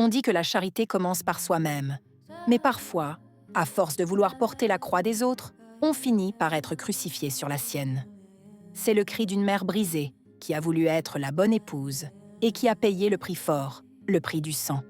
On dit que la charité commence par soi-même. Mais parfois, à force de vouloir porter la croix des autres, on finit par être crucifié sur la sienne. C'est le cri d'une mère brisée qui a voulu être la bonne épouse et qui a payé le prix fort, le prix du sang.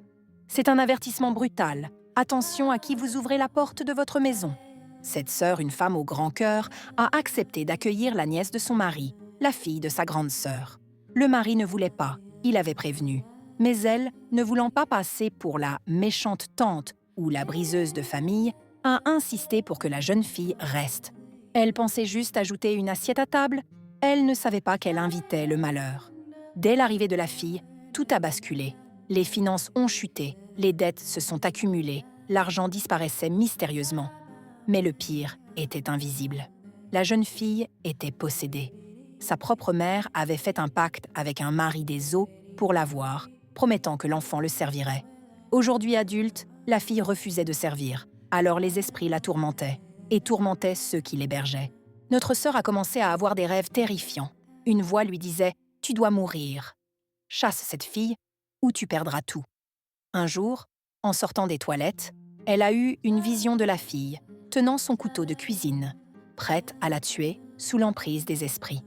C'est un avertissement brutal. Attention à qui vous ouvrez la porte de votre maison. Cette sœur, une femme au grand cœur, a accepté d'accueillir la nièce de son mari, la fille de sa grande sœur. Le mari ne voulait pas, il avait prévenu. Mais elle, ne voulant pas passer pour la méchante tante ou la briseuse de famille, a insisté pour que la jeune fille reste. Elle pensait juste ajouter une assiette à table. Elle ne savait pas qu'elle invitait le malheur. Dès l'arrivée de la fille, tout a basculé. Les finances ont chuté, les dettes se sont accumulées, l'argent disparaissait mystérieusement. Mais le pire était invisible. La jeune fille était possédée. Sa propre mère avait fait un pacte avec un mari des eaux pour l'avoir, promettant que l'enfant le servirait. Aujourd'hui adulte, la fille refusait de servir, alors les esprits la tourmentaient, et tourmentaient ceux qui l'hébergeaient. Notre sœur a commencé à avoir des rêves terrifiants. Une voix lui disait « Tu dois mourir. Chasse cette fille, ou tu perdras tout. » Un jour, en sortant des toilettes, elle a eu une vision de la fille, tenant son couteau de cuisine, prête à la tuer sous l'emprise des esprits.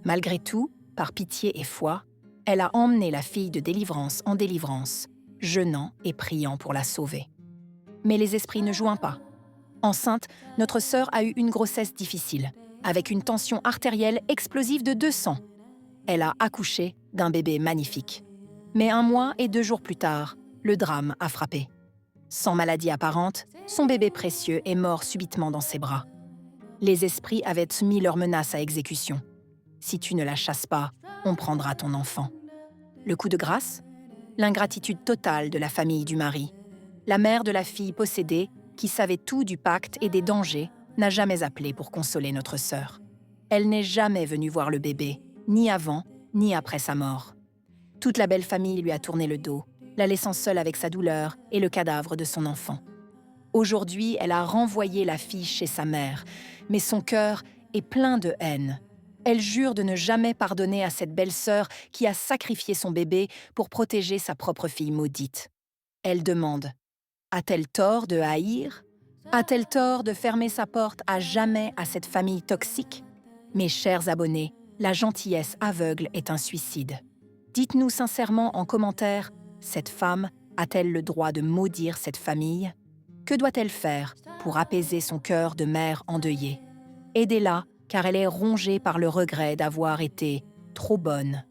Malgré tout, par pitié et foi, elle a emmené la fille de délivrance en délivrance, jeûnant et priant pour la sauver. Mais les esprits ne jouent pas. Enceinte, notre sœur a eu une grossesse difficile, avec une tension artérielle explosive de 200. Elle a accouché d'un bébé magnifique. Mais 1 mois et 2 jours plus tard, le drame a frappé. Sans maladie apparente, son bébé précieux est mort subitement dans ses bras. Les esprits avaient mis leurs menaces à exécution. Si tu ne la chasses pas, on prendra ton enfant. Le coup de grâce? L'ingratitude totale de la famille du mari. La mère de la fille possédée, qui savait tout du pacte et des dangers, n'a jamais appelé pour consoler notre sœur. Elle n'est jamais venue voir le bébé, ni avant, ni après sa mort. Toute la belle famille lui a tourné le dos, la laissant seule avec sa douleur et le cadavre de son enfant. Aujourd'hui, elle a renvoyé la fille chez sa mère, mais son cœur est plein de haine. Elle jure de ne jamais pardonner à cette belle-sœur qui a sacrifié son bébé pour protéger sa propre fille maudite. Elle demande « A-t-elle tort de haïr? A-t-elle tort de fermer sa porte à jamais à cette famille toxique? » Mes chers abonnés, la gentillesse aveugle est un suicide. Dites-nous sincèrement en commentaire, cette femme a-t-elle le droit de maudire cette famille? Que doit-elle faire pour apaiser son cœur de mère endeuillée? Aidez-la, car elle est rongée par le regret d'avoir été trop bonne